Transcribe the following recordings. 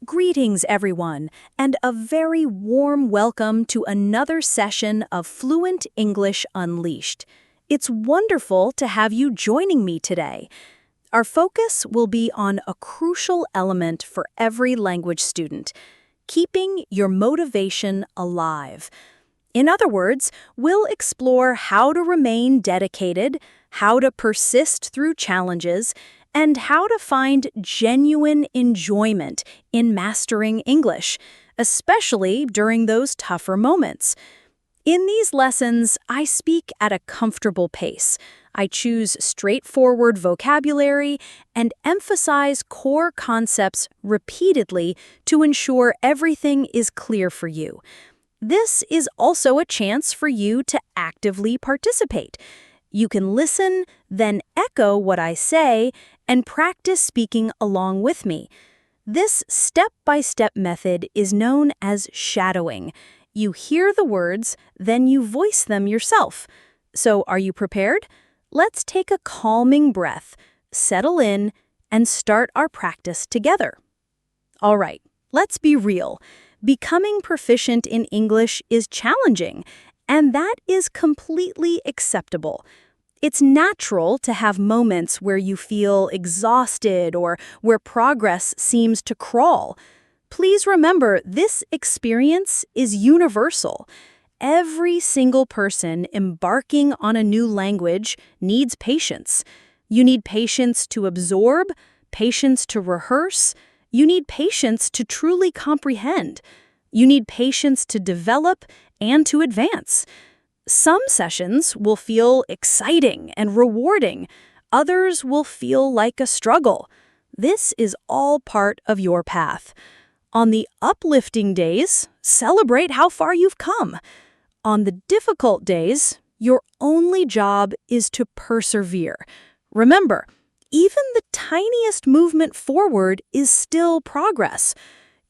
Greetings, everyone, and a very warm welcome to another session of Fluent English Unleashed. It's wonderful to have you joining me today. Our focus will be on a crucial element for every language student, keeping your motivation alive. In other words, we'll explore how to remain dedicated, how to persist through challenges, and how to find genuine enjoyment in mastering English, especially during those tougher moments. In these lessons, I speak at a comfortable pace. I choose straightforward vocabulary and emphasize core concepts repeatedly to ensure everything is clear for you. This is also a chance for you to actively participate. You can listen, then echo what I say, and practice speaking along with me. This step-by-step method is known as shadowing. You hear the words, then you voice them yourself. So are you prepared? Let's take a calming breath, settle in, and start our practice together. All right, let's be real. Becoming proficient in English is challenging, and that is completely acceptable. It's natural to have moments where you feel exhausted or where progress seems to crawl. Please remember, this experience is universal. Every single person embarking on a new language needs patience. You need patience to absorb, patience to rehearse. You need patience to truly comprehend. You need patience to develop and to advance. Some sessions will feel exciting and rewarding. Others will feel like a struggle. This is all part of your path. On the uplifting days, celebrate how far you've come. On the difficult days, your only job is to persevere. Remember, even the tiniest movement forward is still progress.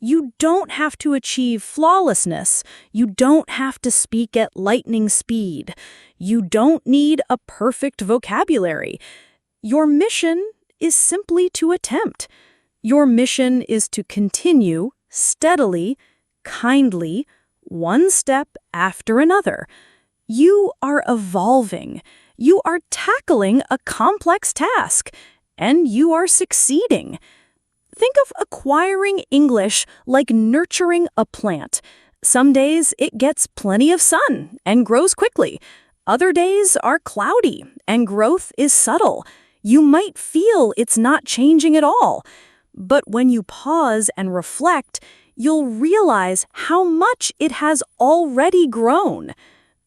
You don't have to achieve flawlessness. You don't have to speak at lightning speed. You don't need a perfect vocabulary. Your mission is simply to attempt. Your mission is to continue steadily, kindly, one step after another. You are evolving. You are tackling a complex task, and you are succeeding. Think of acquiring English like nurturing a plant. Some days it gets plenty of sun and grows quickly. Other days are cloudy and growth is subtle. You might feel it's not changing at all. But when you pause and reflect, you'll realize how much it has already grown.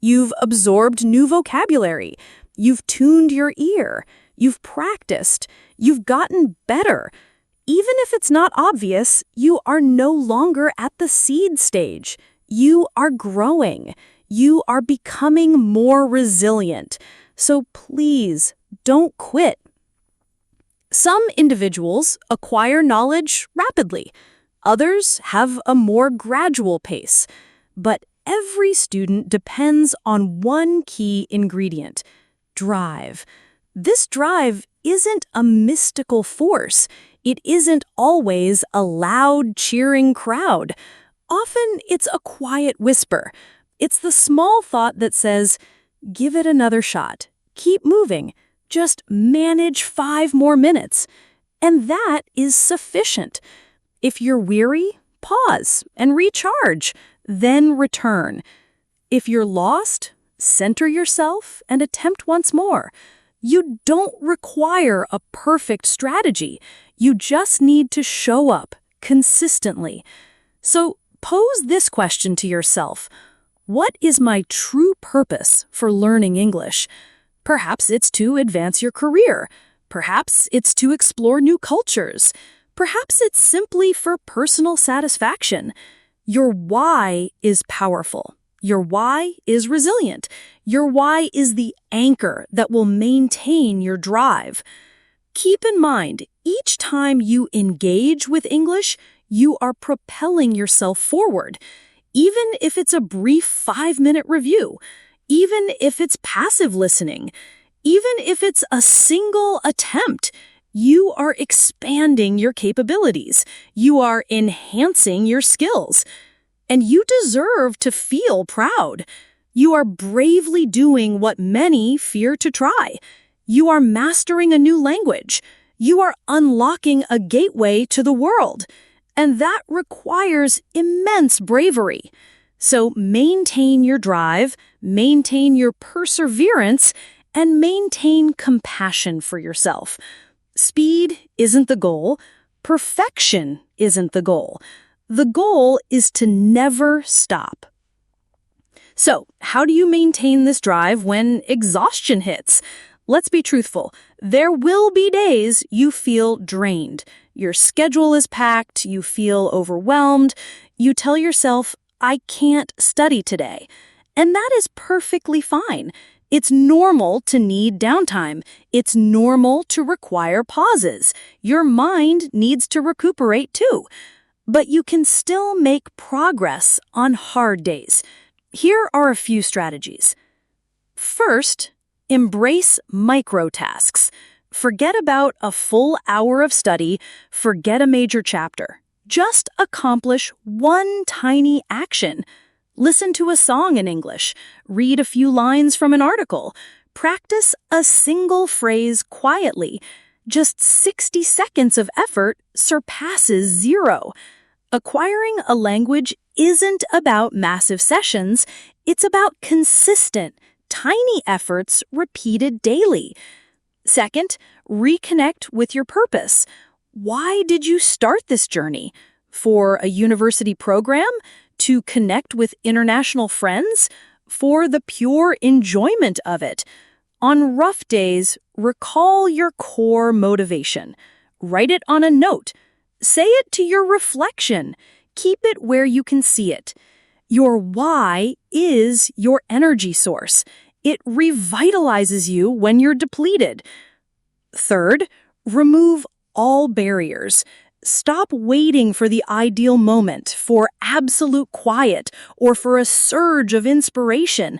You've absorbed new vocabulary. You've tuned your ear. You've practiced. You've gotten better. Even if it's not obvious, you are no longer at the seed stage. You are growing. You are becoming more resilient. So please, don't quit. Some individuals acquire knowledge rapidly. Others have a more gradual pace. But every student depends on one key ingredient: drive. This drive isn't a mystical force. It isn't always a loud, cheering crowd. Often it's a quiet whisper. It's the small thought that says, give it another shot. Keep moving. Just manage 5 more minutes. And that is sufficient. If you're weary, pause and recharge, then return. If you're lost, center yourself and attempt once more. You don't require a perfect strategy. You just need to show up consistently. So pose this question to yourself. What is my true purpose for learning English? Perhaps it's to advance your career. Perhaps it's to explore new cultures. Perhaps it's simply for personal satisfaction. Your why is powerful. Your why is resilient. Your why is the anchor that will maintain your drive. Keep in mind, each time you engage with English, you are propelling yourself forward. Even if it's a brief 5-minute review, even if it's passive listening, even if it's a single attempt, You are expanding your capabilities. You are enhancing your skills. And you deserve to feel proud. You are bravely doing what many fear to try. You are mastering a new language. You are unlocking a gateway to the world. And that requires immense bravery. So maintain your drive, maintain your perseverance, and maintain compassion for yourself. Speed isn't the goal. Perfection isn't the goal. The goal is to never stop. So, how do you maintain this drive when exhaustion hits? Let's be truthful. There will be days you feel drained. Your schedule is packed, you feel overwhelmed. You tell yourself, I can't study today. And that is perfectly fine. It's normal to need downtime. It's normal to require pauses. Your mind needs to recuperate too. But you can still make progress on hard days. Here are a few strategies. First, embrace micro-tasks. Forget about a full hour of study. Forget a major chapter. Just accomplish one tiny action. Listen to a song in English. Read a few lines from an article. Practice a single phrase quietly. Just 60 seconds of effort surpasses zero. Acquiring a language isn't about massive sessions. It's about consistent, tiny efforts repeated daily. Second, reconnect with your purpose. Why did you start this journey? For a university program? To connect with international friends? For the pure enjoyment of it? On rough days, recall your core motivation. Write it on a note. Say it to your reflection. Keep it where you can see it. Your why is your energy source. It revitalizes you when you're depleted. Third, remove all barriers. Stop waiting for the ideal moment, for absolute quiet, or for a surge of inspiration.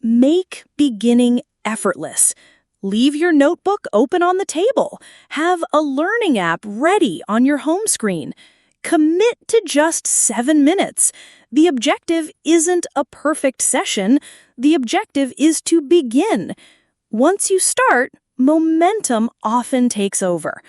Make beginning effortless. Leave your notebook open on the table. Have a learning app ready on your home screen. Commit to just 7 minutes. The objective isn't a perfect session. The objective is to begin. Once you start, momentum often takes over.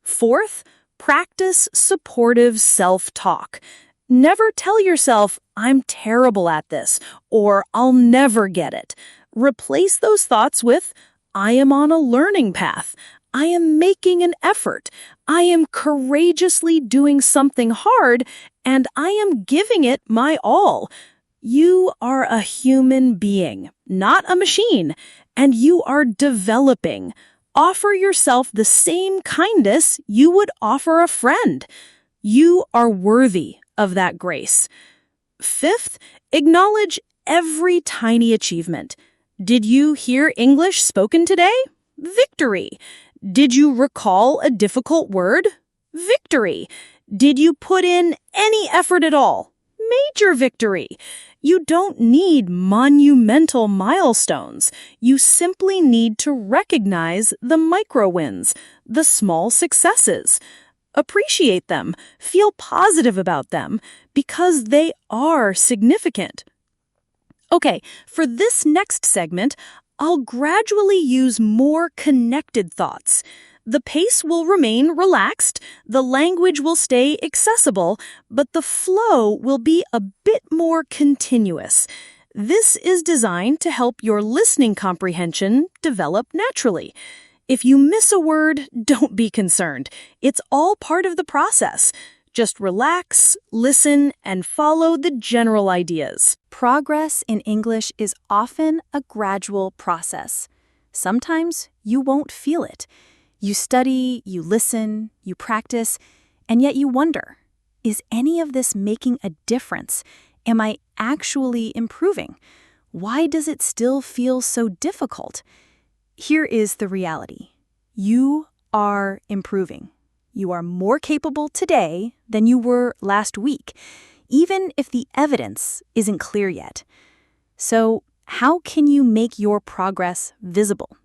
Fourth, practice supportive self-talk. Never tell yourself, I'm terrible at this, or I'll never get it. Replace those thoughts with, I am on a learning path. I am making an effort. I am courageously doing something hard, and I am giving it my all. You are a human being, not a machine, and you are developing. Offer yourself the same kindness you would offer a friend. You are worthy of that grace. Fifth, acknowledge every tiny achievement. Did you hear English spoken today? Victory. Did you recall a difficult word? Victory. Did you put in any effort at all? Major victory. You don't need monumental milestones. You simply need to recognize the micro wins, the small successes. Appreciate them. Feel positive about them because they are significant. Okay, for this next segment, I'll gradually use more connected thoughts. The pace will remain relaxed, the language will stay accessible, but the flow will be a bit more continuous. This is designed to help your listening comprehension develop naturally. If you miss a word, don't be concerned. It's all part of the process. Just relax, listen, and follow the general ideas. Progress in English is often a gradual process. Sometimes you won't feel it. You study, you listen, you practice, and yet you wonder, is any of this making a difference? Am I actually improving? Why does it still feel so difficult? Here is the reality. You are improving. You are more capable today than you were last week, even if the evidence isn't clear yet. So, how can you make your progress visible?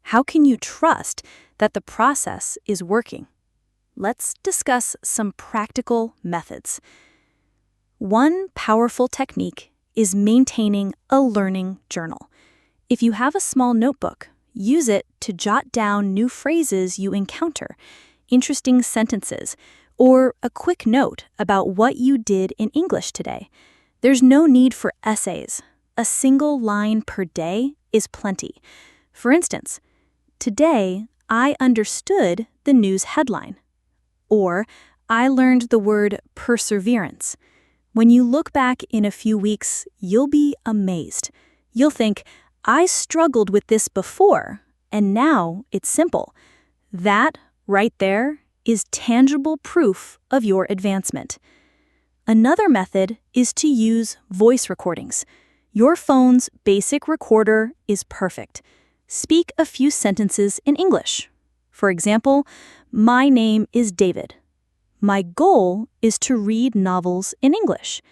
How can you trust that the process is working? Let's discuss some practical methods. One powerful technique is maintaining a learning journal. If you have a small notebook, use it to jot down new phrases you encounter, interesting sentences, or a quick note about what you did in English today. There's no need for essays. A single line per day is plenty. For instance, today I understood the news headline. Or I learned the word perseverance. When you look back in a few weeks, you'll be amazed. You'll think, I struggled with this before, and now it's simple. That, right there, is tangible proof of your advancement. Another method is to use voice recordings. Your phone's basic recorder is perfect. Speak a few sentences in English. For example, my name is David. My goal is to read novels in English.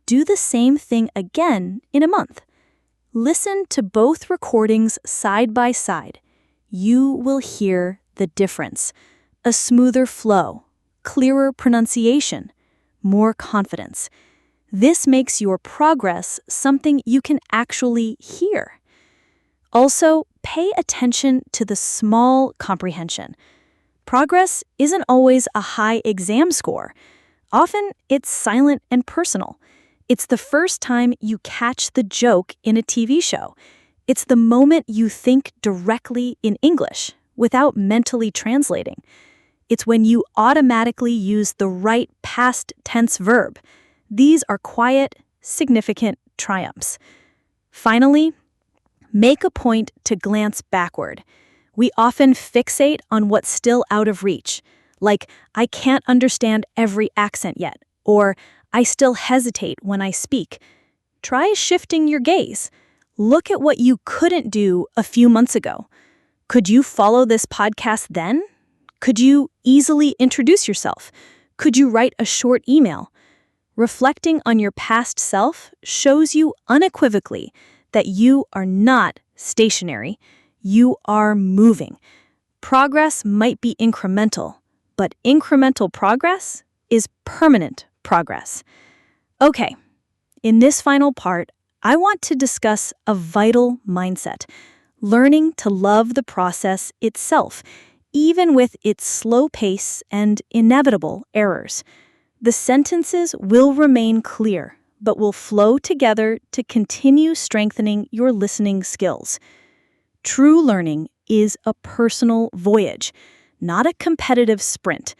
Do the same thing again in a month. Listen to both recordings side by side. You will hear the difference. A smoother flow, clearer pronunciation, more confidence. This makes your progress something you can actually hear. Also, pay attention to the small comprehension. Progress isn't always a high exam score. Often, it's silent and personal. It's the first time you catch the joke in a TV show. It's the moment you think directly in English without mentally translating. It's when you automatically use the right past tense verb. These are quiet, significant triumphs. Finally, make a point to glance backward. We often fixate on what's still out of reach, like, I can't understand every accent yet, or I still hesitate when I speak. Try shifting your gaze. Look at what you couldn't do a few months ago. Could you follow this podcast then? Could you easily introduce yourself? Could you write a short email? Reflecting on your past self shows you unequivocally that you are not stationary. You are moving. Progress might be incremental, but incremental progress is permanent progress. Okay, in this final part, I want to discuss a vital mindset, learning to love the process itself, even with its slow pace and inevitable errors. The sentences will remain clear, but will flow together to continue strengthening your listening skills. True learning is a personal voyage, not a competitive sprint.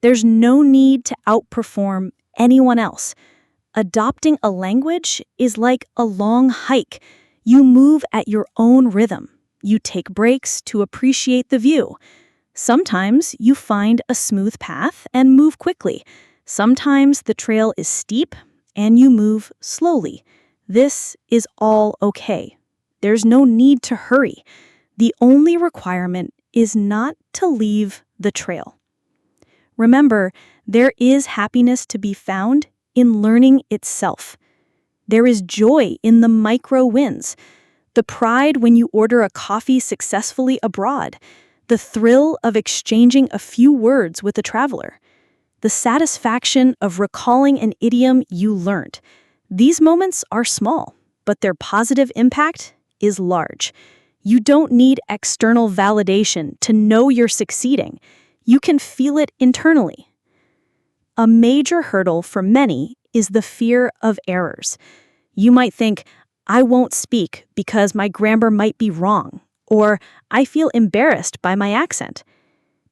There's no need to outperform anyone else. Adopting a language is like a long hike. You move at your own rhythm. You take breaks to appreciate the view. Sometimes you find a smooth path and move quickly. Sometimes the trail is steep and you move slowly. This is all okay. There's no need to hurry. The only requirement is not to leave the trail. Remember, there is happiness to be found in learning itself. There is joy in the micro wins, the pride when you order a coffee successfully abroad, the thrill of exchanging a few words with a traveler, the satisfaction of recalling an idiom you learned. These moments are small, but their positive impact is large. You don't need external validation to know you're succeeding. You can feel it internally. A major hurdle for many is the fear of errors. You might think, I won't speak because my grammar might be wrong, or I feel embarrassed by my accent.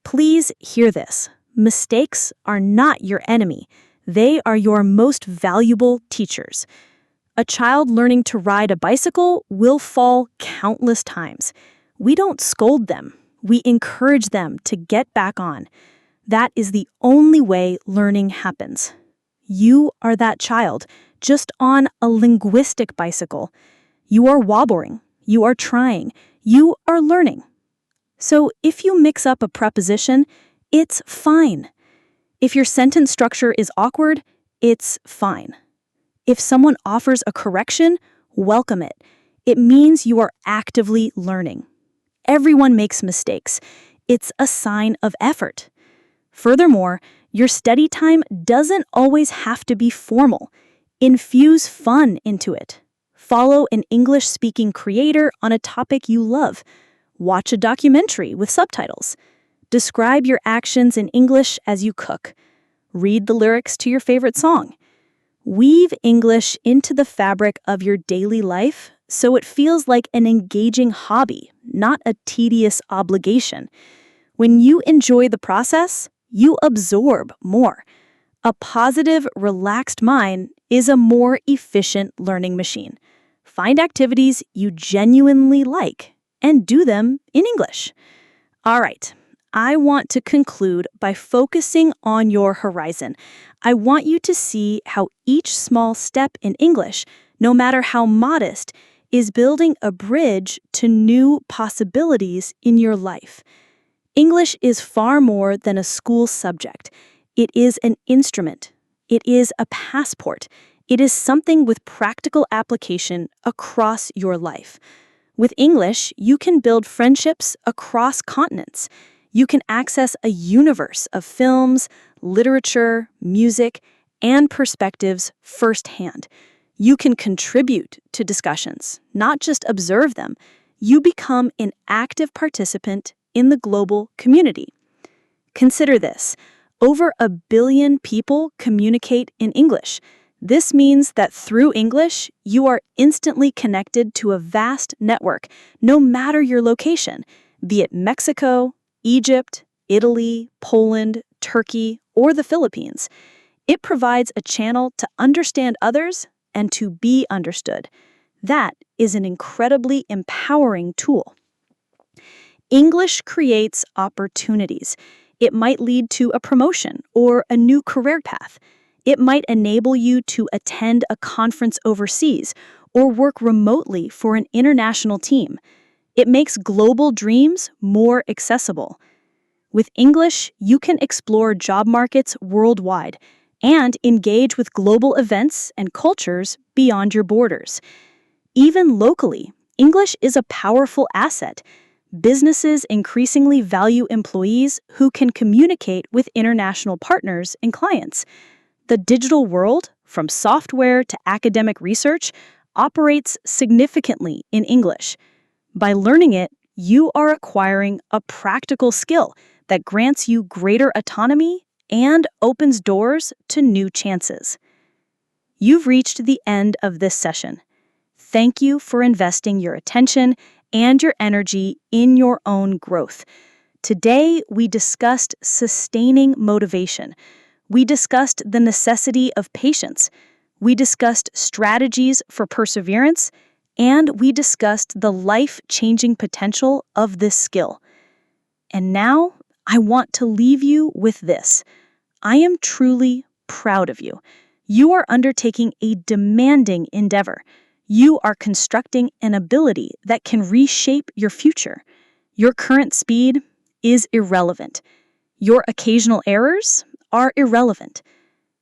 Please hear this. Mistakes are not your enemy. They are your most valuable teachers. A child learning to ride a bicycle will fall countless times. We don't scold them. We encourage them to get back on. That is the only way learning happens. You are that child, just on a linguistic bicycle. You are wobbling. You are trying. You are learning. So if you mix up a preposition, it's fine. If your sentence structure is awkward, it's fine. If someone offers a correction, welcome it. It means you are actively learning. Everyone makes mistakes. It's a sign of effort. Furthermore, your study time doesn't always have to be formal. Infuse fun into it. Follow an English-speaking creator on a topic you love. Watch a documentary with subtitles. Describe your actions in English as you cook. Read the lyrics to your favorite song. Weave English into the fabric of your daily life so it feels like an engaging hobby, not a tedious obligation. When you enjoy the process, you absorb more. A positive, relaxed mind is a more efficient learning machine. Find activities you genuinely like and do them in English. All right, I want to conclude by focusing on your horizon. I want you to see how each small step in English, no matter how modest, is building a bridge to new possibilities in your life. English is far more than a school subject. It is an instrument. It is a passport. It is something with practical application across your life. With English, you can build friendships across continents. You can access a universe of films, literature, music, and perspectives firsthand. You can contribute to discussions, not just observe them. You become an active participant in the global community. Consider this. Over 1 billion people communicate in English. This means that through English, you are instantly connected to a vast network, no matter your location, be it Mexico, Egypt, Italy, Poland, Turkey, or the Philippines. It provides a channel to understand others and to be understood. That is an incredibly empowering tool. English creates opportunities. It might lead to a promotion or a new career path. It might enable you to attend a conference overseas or work remotely for an international team. It makes global dreams more accessible. With English, you can explore job markets worldwide and engage with global events and cultures beyond your borders. Even locally, English is a powerful asset. Businesses increasingly value employees who can communicate with international partners and clients. The digital world, from software to academic research, operates significantly in English. By learning it, you are acquiring a practical skill that grants you greater autonomy and opens doors to new chances. You've reached the end of this session. Thank you for investing your attention and your energy in your own growth. Today, we discussed sustaining motivation. We discussed the necessity of patience. We discussed strategies for perseverance. And we discussed the life-changing potential of this skill. And now, I want to leave you with this. I am truly proud of you. You are undertaking a demanding endeavor. You are constructing an ability that can reshape your future. Your current speed is irrelevant. Your occasional errors are irrelevant.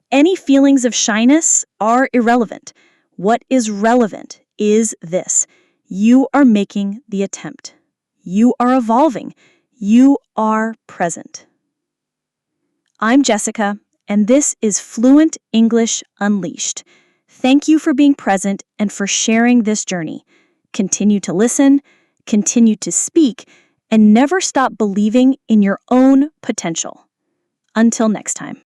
Any feelings of shyness are irrelevant. What is relevant is this. You are making the attempt. You are evolving. You are present. I'm Jessica, and this is Fluent English Unleashed. Thank you for being present and for sharing this journey. Continue to listen, continue to speak, and never stop believing in your own potential. Until next time.